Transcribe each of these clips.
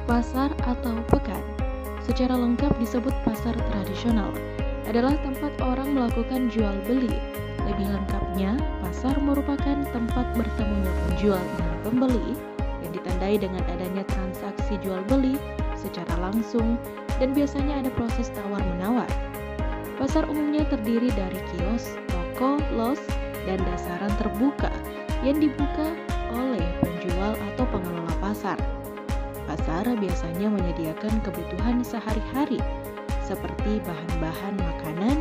Pasar atau pekan, secara lengkap disebut pasar tradisional, adalah tempat orang melakukan jual beli. Lebih lengkapnya, pasar merupakan tempat bertemunya penjual dan pembeli yang ditandai dengan adanya transaksi jual beli secara langsung dan biasanya ada proses tawar-menawar. Pasar umumnya terdiri dari kios, toko, los, dan dasaran terbuka yang dibuka oleh penjual atau pengelola pasar. Pasar biasanya menyediakan kebutuhan sehari-hari seperti bahan-bahan makanan,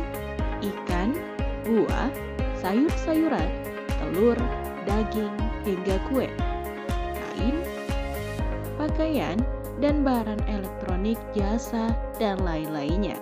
ikan, buah, sayur-sayuran, telur, daging, hingga kue, kain, pakaian, dan barang elektronik, jasa, dan lain-lainnya.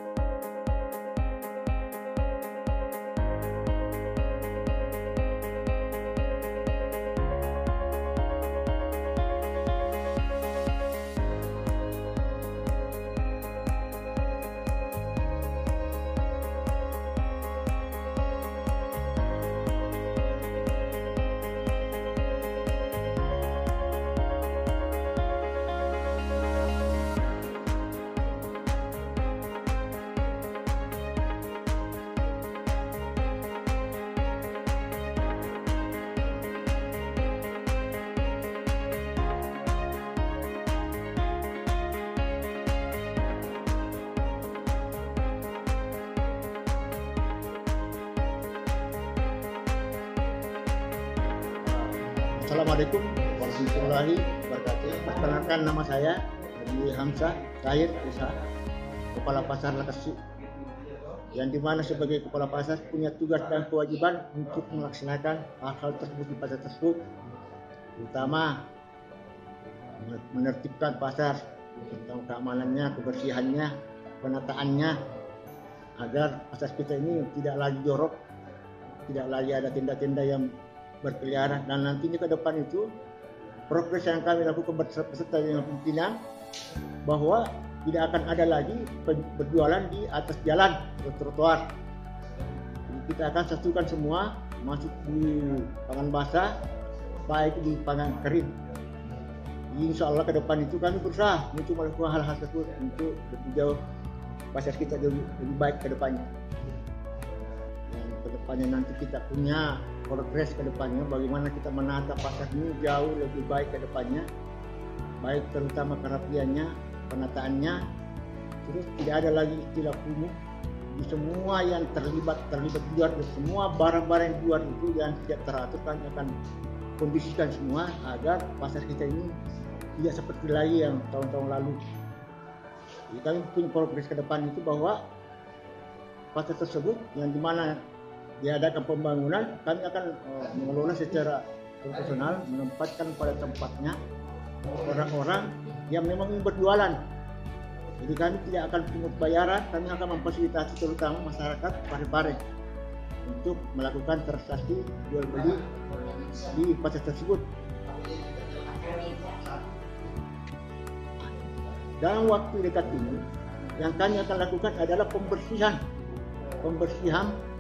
Assalamualaikum warahmatullahi wabarakatuh. Perkenalkan, nama saya Haji Hamzah Syahid Isa, Kepala Pasar Lekasi, yang dimana sebagai Kepala Pasar punya tugas dan kewajiban untuk melaksanakan hal-hal tersebut di pasar tersebut, terutama menertibkan pasar tentang keamanannya, kebersihannya, penataannya, agar pasar kita ini tidak lagi jorok, tidak lagi ada tenda-tenda yang berkeliaran, dan nantinya ke depan itu progres yang kami lakukan beserta dengan pimpinan bahwa tidak akan ada lagi berjualan di atas jalan atau trotoar. Kita akan satukan semua masuk di pangan basah baik di pangan kering. Insya Allah ke depan itu kami berusaha untuk melakukan hal-hal tersebut untuk lebih jauh pasar kita lebih baik ke depannya. Dan ke depannya nanti kita punya progres ke depannya, bagaimana kita menata pasar ini jauh lebih baik ke depannya, baik terutama kerapiannya, penataannya, terus tidak ada lagi istilah kumuh di semua yang terlibat di luar, semua barang-barang di luar itu yang tidak teratur kami akan kondisikan semua agar pasar kita ini tidak seperti lagi yang tahun-tahun lalu. Jadi kami punya progres ke depan itu bahwa pasar tersebut yang dimana diadakan pembangunan, kami akan mengelola secara profesional, menempatkan pada tempatnya orang-orang yang memang ingin berjualan. Jadi kami tidak akan pungut bayaran, kami akan memfasilitasi terutama masyarakat Parepare untuk melakukan transaksi jual beli di pasar tersebut. Dalam waktu dekat ini, yang kami akan lakukan adalah pembersihan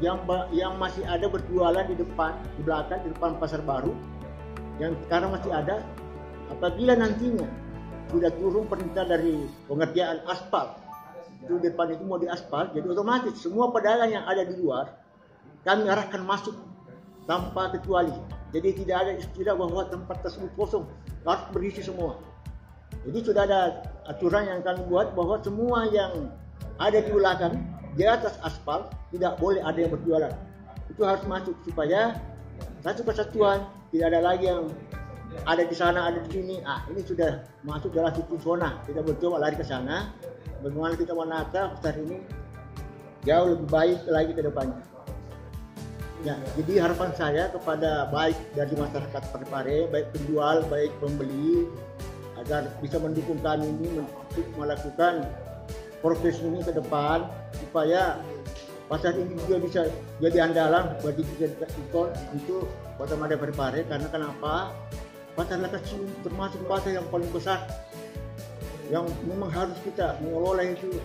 yang masih ada berjualan di depan, di belakang, di depan pasar baru yang sekarang masih ada. Apabila nantinya sudah turun perintah dari pengerjaan aspal, itu depan itu mau diaspal, jadi otomatis semua pedagang yang ada di luar kami arahkan masuk tanpa kecuali. Jadi tidak ada istilah bahwa tempat tersebut kosong, harus berisi semua. Jadi sudah ada aturan yang kami buat bahwa semua yang ada di belakang di atas aspal tidak boleh ada yang berjualan. Itu harus masuk supaya satu kesatuan, tidak ada lagi yang ada di sana, ada di sini. Ini sudah masuk dalam situ zona. Kita bercoba lari ke sana. Bagaimana kita menata pasar ini jauh lebih baik lagi ke depannya. Ya, jadi harapan saya kepada baik dari masyarakat Parepare, baik penjual, baik pembeli, agar bisa mendukung kami ini untuk melakukan progres ini ke depan supaya pasar ini juga bisa jadi andalan bagi kita untuk Kota Madya Parepare. Karena kenapa? Pasar Lekasi termasuk pasar yang paling besar yang memang harus kita mengelola itu.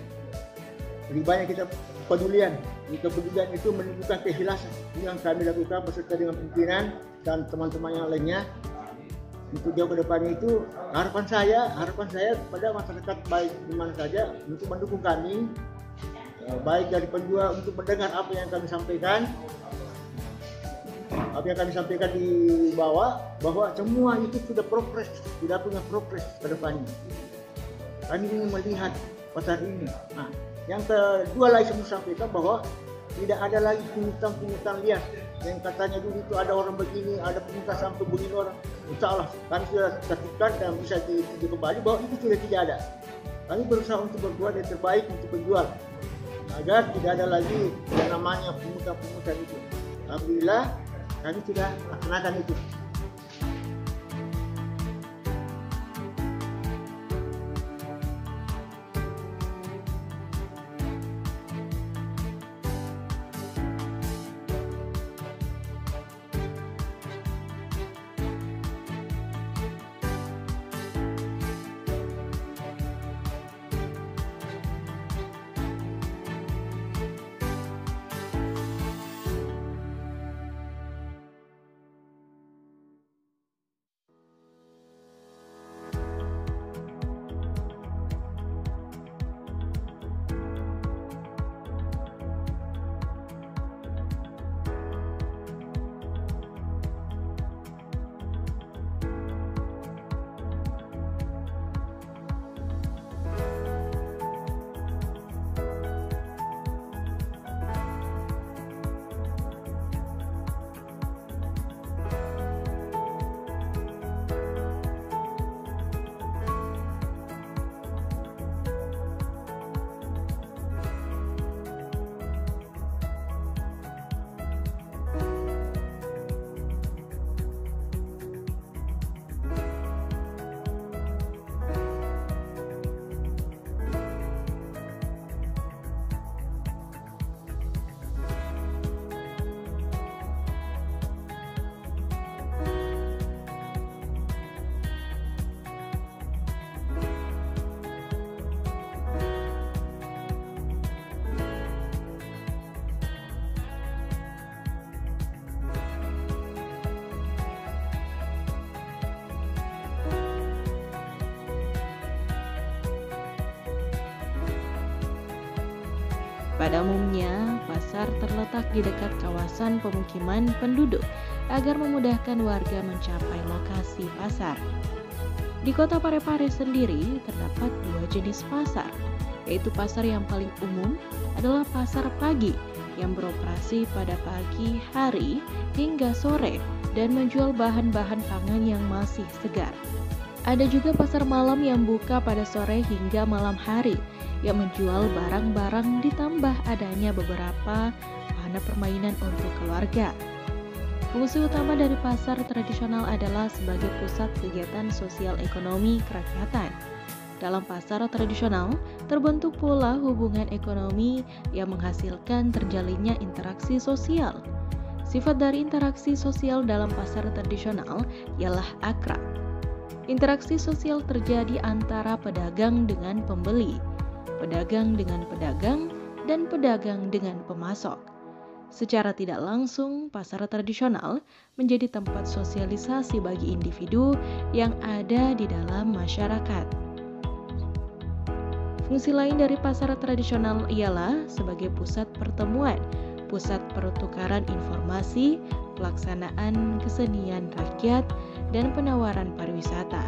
Lebih banyak kita pedulian. Kepedulian itu menimbulkan keikhlasan. Ini yang kami lakukan beserta dengan pimpinan dan teman-teman yang lainnya untuk jauh ke depannya itu harapan saya kepada masyarakat baik di mana saja untuk mendukung kami, baik dari penjual untuk mendengar apa yang kami sampaikan, di bawah, bahwa semua itu sudah progres, sudah punya progres ke depannya. Kami ingin melihat pasar ini. Nah, yang kedua lagi saya sampaikan bahwa tidak ada lagi pungutan liar yang katanya dulu itu ada orang begini, ada pungutan sampai begini orang. Insya Allah kami sudah tertipkan dan bisa ditinjau kembali bahwa itu sudah tidak ada. Kami berusaha untuk berbuat yang terbaik untuk penjual agar tidak ada lagi yang namanya pungutan itu. Alhamdulillah kami sudah laksanakan itu. Pada umumnya, pasar terletak di dekat kawasan pemukiman penduduk agar memudahkan warga mencapai lokasi pasar. Di kota Parepare sendiri terdapat dua jenis pasar, yaitu pasar yang paling umum adalah pasar pagi yang beroperasi pada pagi hari hingga sore dan menjual bahan-bahan pangan yang masih segar. Ada juga pasar malam yang buka pada sore hingga malam hari yang menjual barang-barang ditambah adanya beberapa wahana permainan untuk keluarga. Fungsi utama dari pasar tradisional adalah sebagai pusat kegiatan sosial ekonomi kerakyatan. Dalam pasar tradisional, terbentuk pula hubungan ekonomi yang menghasilkan terjalinnya interaksi sosial. Sifat dari interaksi sosial dalam pasar tradisional ialah akrab. Interaksi sosial terjadi antara pedagang dengan pembeli, pedagang dengan pedagang, dan pedagang dengan pemasok. Secara tidak langsung, pasar tradisional menjadi tempat sosialisasi bagi individu yang ada di dalam masyarakat. Fungsi lain dari pasar tradisional ialah sebagai pusat pertemuan, pusat pertukaran informasi, pelaksanaan kesenian rakyat, dan penawaran pariwisata.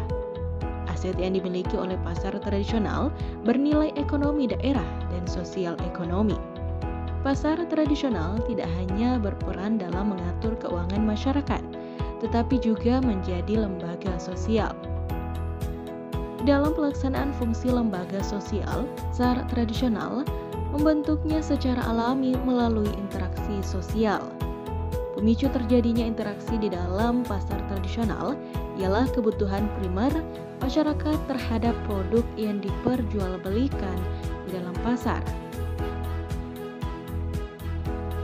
Aset yang dimiliki oleh pasar tradisional bernilai ekonomi daerah dan sosial ekonomi. Pasar tradisional tidak hanya berperan dalam mengatur keuangan masyarakat, tetapi juga menjadi lembaga sosial. Dalam pelaksanaan fungsi lembaga sosial, pasar tradisional membentuknya secara alami melalui interaksi sosial. Pemicu terjadinya interaksi di dalam pasar tradisional ialah kebutuhan primer masyarakat terhadap produk yang diperjualbelikan di dalam pasar.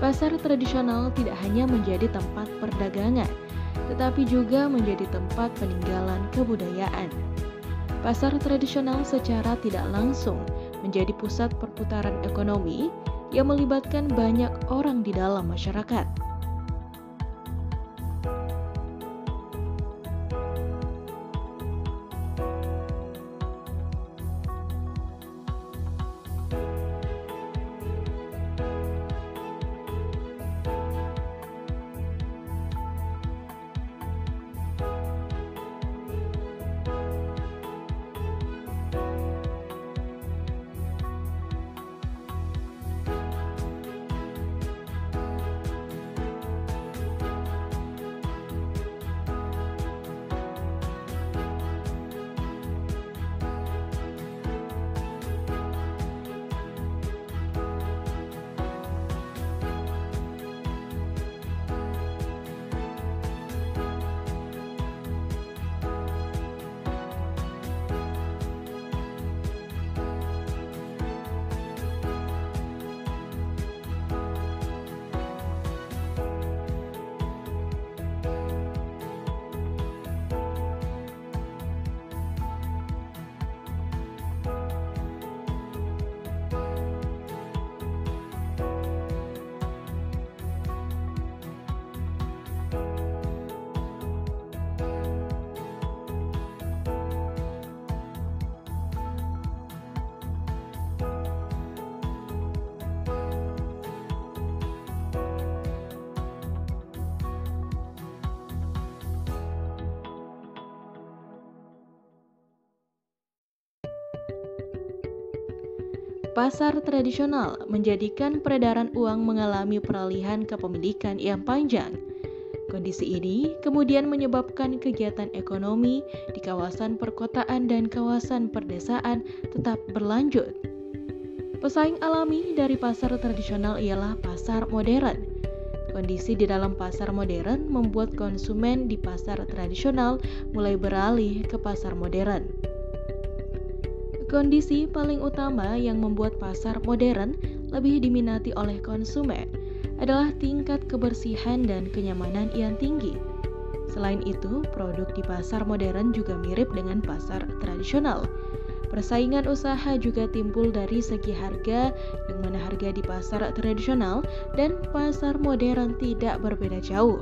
Pasar tradisional tidak hanya menjadi tempat perdagangan, tetapi juga menjadi tempat peninggalan kebudayaan. Pasar tradisional secara tidak langsung menjadi pusat perputaran ekonomi yang melibatkan banyak orang di dalam masyarakat. pasar tradisional menjadikan peredaran uang mengalami peralihan kepemilikan yang panjang. Kondisi ini kemudian menyebabkan kegiatan ekonomi di kawasan perkotaan dan kawasan perdesaan tetap berlanjut. Pesaing alami dari pasar tradisional ialah pasar modern. Kondisi di dalam pasar modern membuat konsumen di pasar tradisional mulai beralih ke pasar modern. Kondisi paling utama yang membuat pasar modern lebih diminati oleh konsumen adalah tingkat kebersihan dan kenyamanan yang tinggi. Selain itu, produk di pasar modern juga mirip dengan pasar tradisional. Persaingan usaha juga timbul dari segi harga, yang mana harga di pasar tradisional dan pasar modern tidak berbeda jauh.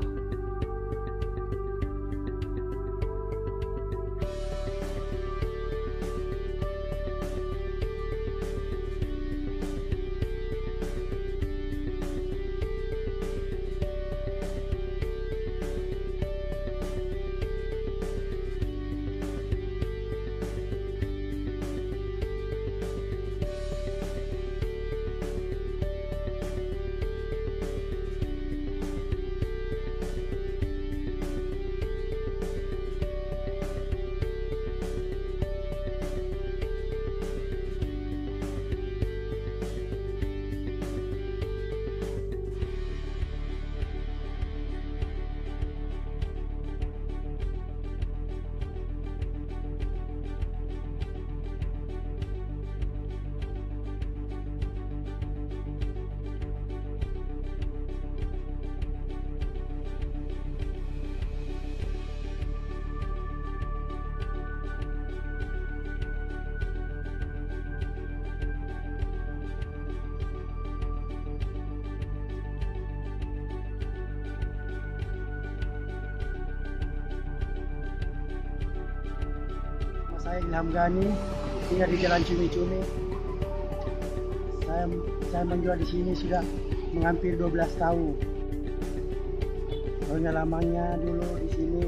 Saya Ilham Ghani, tinggal di Jalan Cumi-Cumi. Saya menjual di sini sudah menghampir 12 tahun. Pengalamannya dulu di sini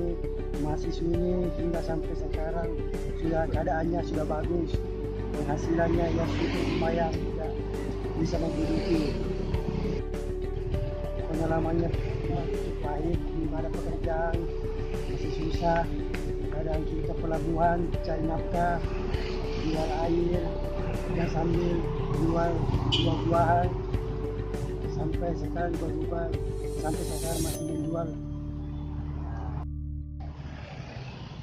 masih sunyi hingga sampai sekarang sudah keadaannya sudah bagus. Penghasilannya ya sedikit lumayan sudah bisa menghidupi. Pengalamannya pahit, belum ada pekerjaan, masih susah. Kadang kita pelabuhan cari nafkah, jual air, dan sambil jual buah-buahan. Sampai sekarang berubah, sampai sekarang masih menjual.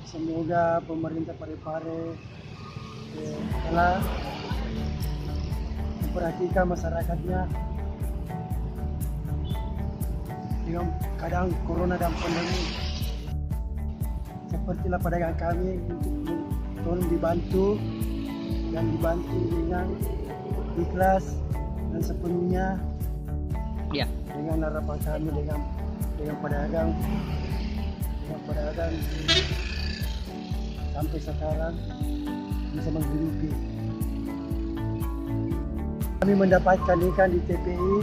Semoga pemerintah Parepare telah memperhatikan masyarakatnya dengan keadaan corona dan pandemi. Sepertilah pedagang kami untuk tolong dibantu dan dibantu dengan ikhlas dan sepenuhnya. Ya. Dengan harapan kami dengan pedagang sampai sekarang bisa menghidupi. Kami mendapatkan ikan di TPI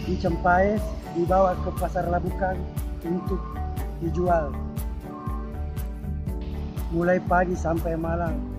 di Cempais, dibawa ke pasar Labukan untuk dijual. Mulai pagi sampai malam.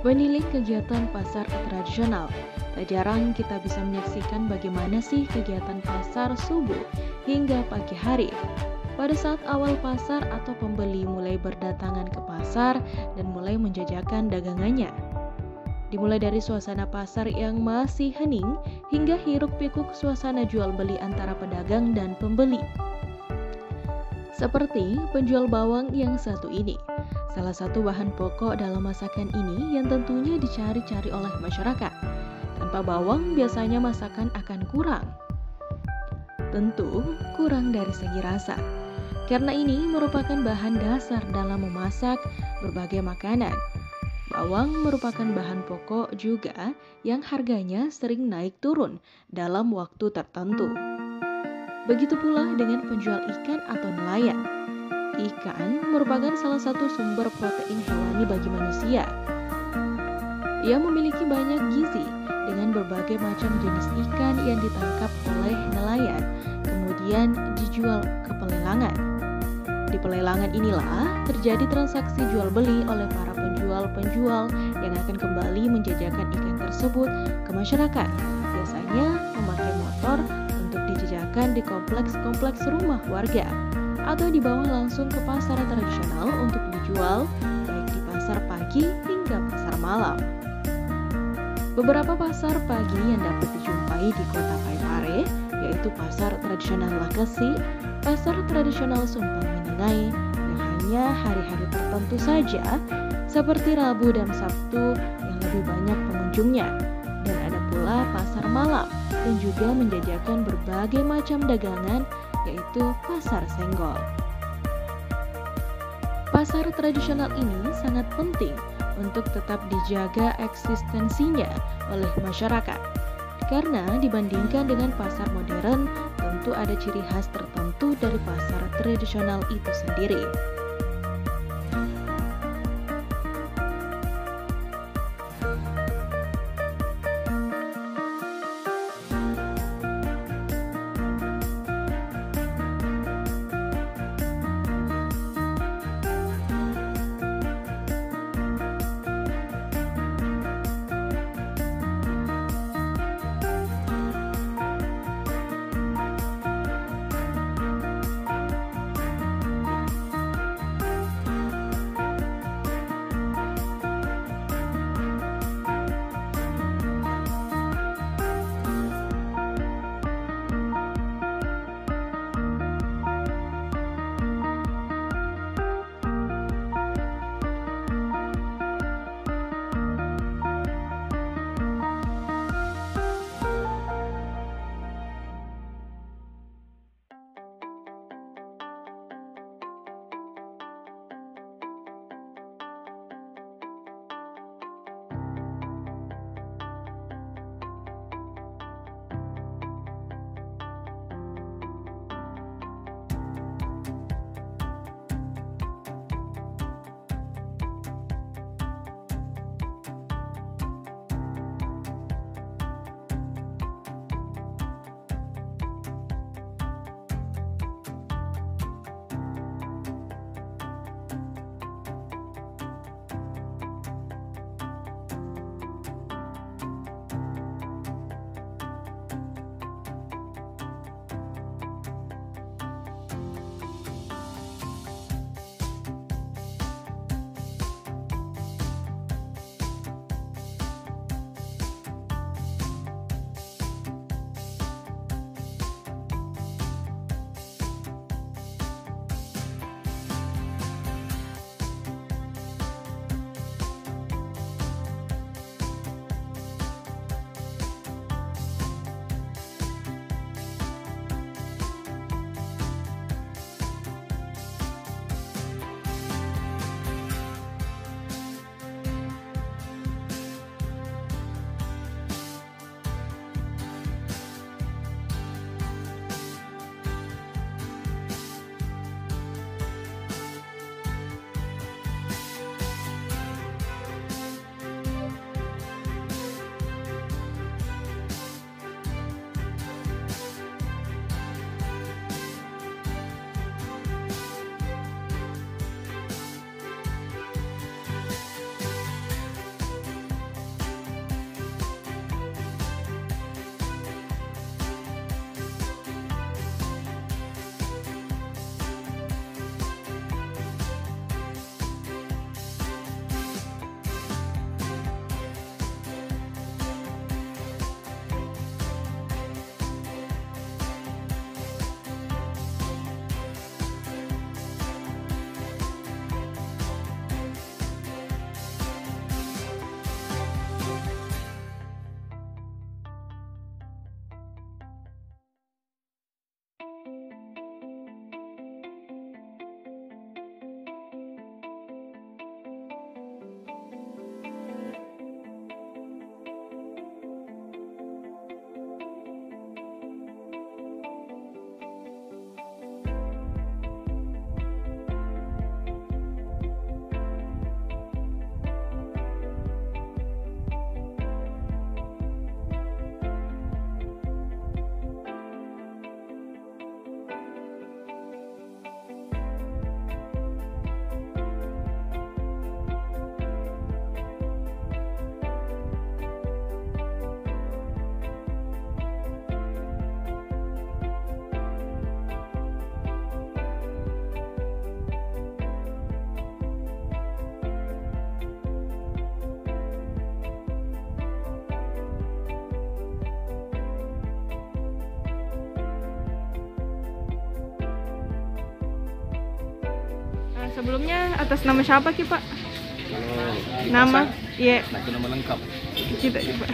Menilik kegiatan pasar tradisional, tak jarang kita bisa menyaksikan bagaimana sih kegiatan pasar subuh hingga pagi hari. Pada saat awal pasar atau pembeli mulai berdatangan ke pasar dan mulai menjajakan dagangannya. Dimulai dari suasana pasar yang masih hening hingga hiruk-pikuk suasana jual beli antara pedagang dan pembeli. Seperti penjual bawang yang satu ini, salah satu bahan pokok dalam masakan ini yang tentunya dicari-cari oleh masyarakat. Tanpa bawang biasanya masakan akan kurang. Tentu kurang dari segi rasa. Karena ini merupakan bahan dasar dalam memasak berbagai makanan. Bawang merupakan bahan pokok juga yang harganya sering naik turun dalam waktu tertentu. Begitu pula dengan penjual ikan atau nelayan. Ikan merupakan salah satu sumber protein hewani bagi manusia. Ia memiliki banyak gizi dengan berbagai macam jenis ikan yang ditangkap oleh nelayan, kemudian dijual ke pelelangan. Di pelelangan inilah terjadi transaksi jual beli oleh para penjual-penjual yang akan kembali menjajakan ikan tersebut ke masyarakat. Biasanya memakai motor untuk dijajakan di kompleks-kompleks rumah warga atau dibawa langsung ke pasar tradisional untuk dijual baik di pasar pagi hingga pasar malam. Beberapa pasar pagi yang dapat dijumpai di kota Parepare yaitu pasar tradisional Lakasi, pasar tradisional Sumpang Minangai yang hanya hari-hari tertentu saja seperti Rabu dan Sabtu yang lebih banyak pengunjungnya. Dan ada pula pasar malam dan juga menjajakan berbagai macam dagangan yaitu pasar senggol. Pasar tradisional ini sangat penting untuk tetap dijaga eksistensinya oleh masyarakat. Karena dibandingkan dengan pasar modern, tentu ada ciri khas tertentu dari pasar tradisional itu sendiri. Sebelumnya atas nama siapa Ki Pak? Kalau di Nama? pasar, Iya, nah itu nama lengkap. kita Pak.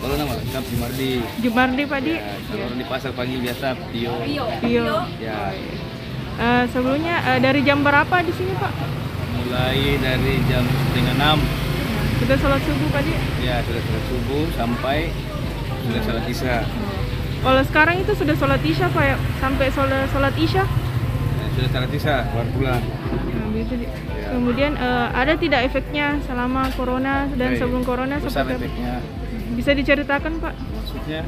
Kalau nama lengkap Jumardi. Jumardi Pak Di. Ya, kalau orang di pasar panggil biasa Tio. Tio. Ya, Sebelumnya dari jam berapa di sini Pak? mulai dari jam 5:30. Sudah sholat subuh Pak Di? Ya, sudah sholat subuh sampai sudah sholat isya. Kalau sekarang itu sudah sholat isya Pak ya? Sampai sholat isya? Ya, sudah sholat isya, baru pulang. Nah, gitu, Di. Ya. Kemudian ada tidak efeknya selama corona dan Baik. sebelum corona Besar seperti apa? efeknya. Bisa diceritakan Pak? Maksudnya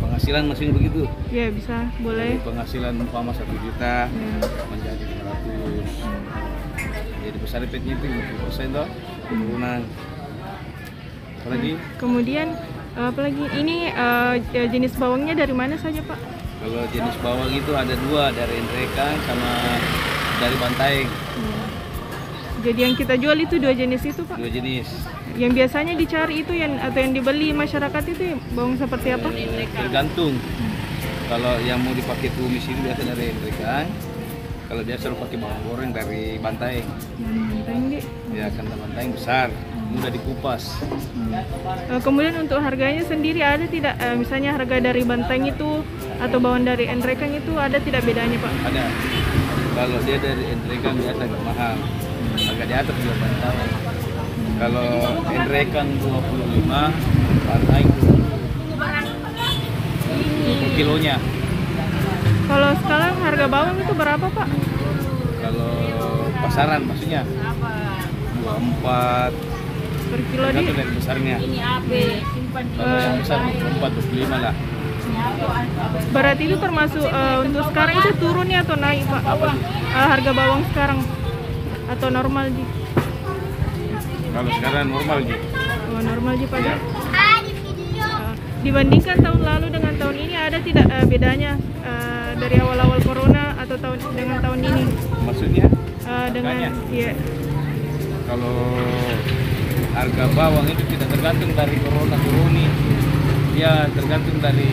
penghasilan masih begitu. Ya bisa, boleh. Dari penghasilan umpama 1 juta Ya. menjadi 500. Jadi besar efeknya itu 50% toh penurunan. Apalagi Kemudian apalagi ini jenis bawangnya dari mana saja Pak? kalau jenis bawang itu ada 2, dari Endrekan sama dari Bantaeng. Ya. Jadi yang kita jual itu 2 jenis itu Pak? 2 jenis. Yang biasanya dicari itu atau yang dibeli masyarakat itu bawang seperti apa? Tergantung. Kalau yang mau dipakai tumis itu biasa dari Endrekan. Kalau biasa lu pakai bawang goreng dari Bantaeng. Tinggi. Ya karena Bantaeng besar, mudah dikupas. Kemudian untuk harganya sendiri ada tidak? Misalnya harga dari Bantaeng itu atau bawang dari Endrekan itu ada tidak bedanya Pak? Ada. Kalau dia dari Endrekan biasa agak mahal. Agak di atas juga Bantaeng. Kalau Endrekan 25, Bantaeng 20 kilonya. Kalau sekarang harga bawang itu berapa Pak? Kalau pasaran maksudnya 24 Per kilo di? tergantung dari besarnya. Kalau yang besar 24, 25 lah. Berarti itu termasuk untuk sekarang itu turun ya atau naik Pak? Apa tuh? Harga bawang sekarang atau normal di? Kalau sekarang normal gitu. Oh, normal di Pak. Ya. Dibandingkan tahun lalu dengan tahun ini ada tidak bedanya dari awal-awal corona atau dengan tahun ini? Maksudnya Dengan Harganya? iya. kalau harga bawang itu tidak tergantung dari corona turuni. Dia tergantung dari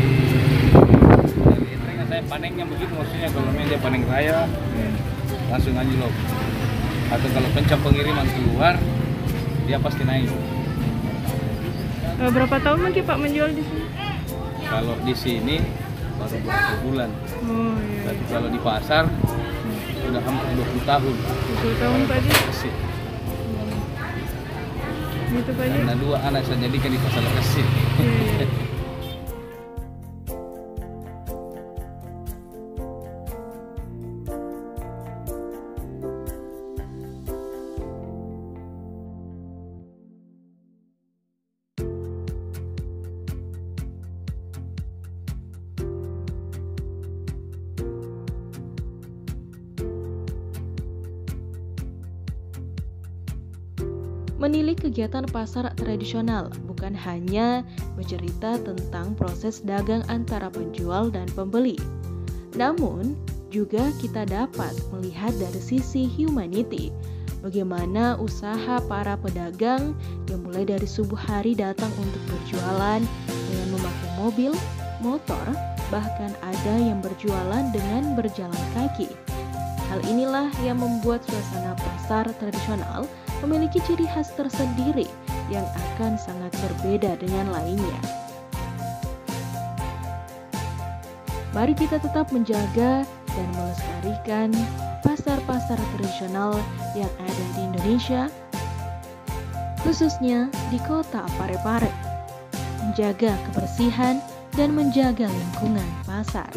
saya panennya begitu, maksudnya kalau memang dia panen raya langsung anjlok. Atau kalau kencang pengiriman keluar dia pasti naik. Berapa tahun lagi Pak menjual di sini? Kalau di sini baru beberapa bulan. Oh iya. Tapi kalau di pasar sudah hampir 20 tahun. 20 tahun Pak Ji. Gresik. Gitu Pak Ji. Karena 2 anak saya jadikan di pasar Gresik. Iya. Menilik kegiatan pasar tradisional bukan hanya bercerita tentang proses dagang antara penjual dan pembeli, namun juga kita dapat melihat dari sisi humanity, bagaimana usaha para pedagang yang mulai dari subuh hari datang untuk berjualan dengan memakai mobil, motor, bahkan ada yang berjualan dengan berjalan kaki. Hal inilah yang membuat suasana pasar tradisional memiliki ciri khas tersendiri yang akan sangat berbeda dengan lainnya. Mari kita tetap menjaga dan melestarikan pasar-pasar tradisional yang ada di Indonesia, khususnya di kota Parepare, menjaga kebersihan dan menjaga lingkungan pasar.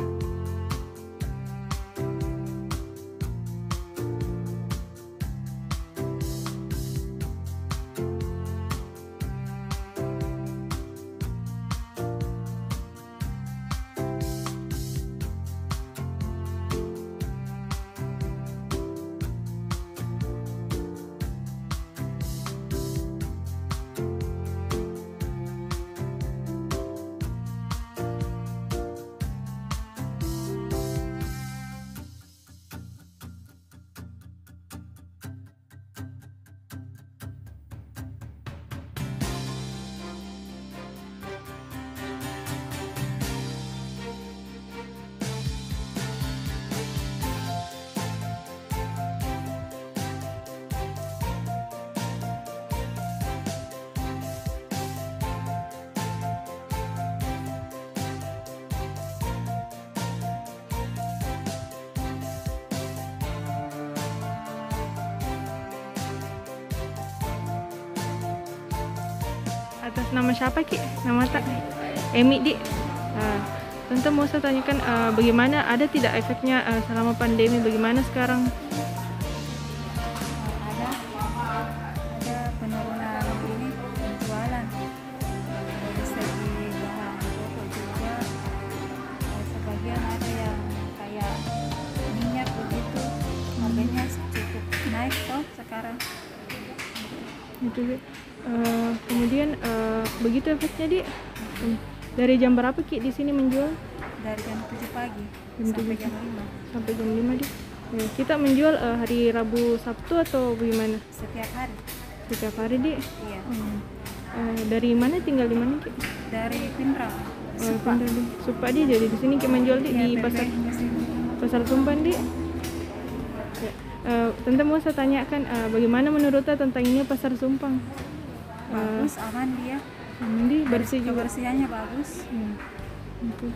atas nama siapa Ki? Nama tak? Emi Di. Tante mau saya tanyakan bagaimana, ada tidak efeknya selama pandemi, bagaimana sekarang? Ada penurunan ini penjualan dari segi bahan pokok juga, sebagian ada yang kayak minyak begitu harganya cukup naik toh sekarang. Gitu, Di. Kemudian begitu efeknya Di. Dari jam berapa Ki di sini menjual? Dari jam 7 pagi Jam sampai 7. jam 5 Sampai jam 5 Di. Ya, kita menjual hari Rabu Sabtu atau bagaimana? setiap hari. Setiap hari Di. Iya. Dari mana, tinggal di mana Ki? Dari Pindrang. Supa. Pindah Di. Supa Di, jadi di sini Ki menjual Di, Iya, di pasar ke sini. Pasar Tumpan Di. Ya. Tante mau saya tanyakan bagaimana menurut tentang ini Pasar Sumpang? Bagus, aman dia. Di bersih juga. Kebersihannya bagus. Itu.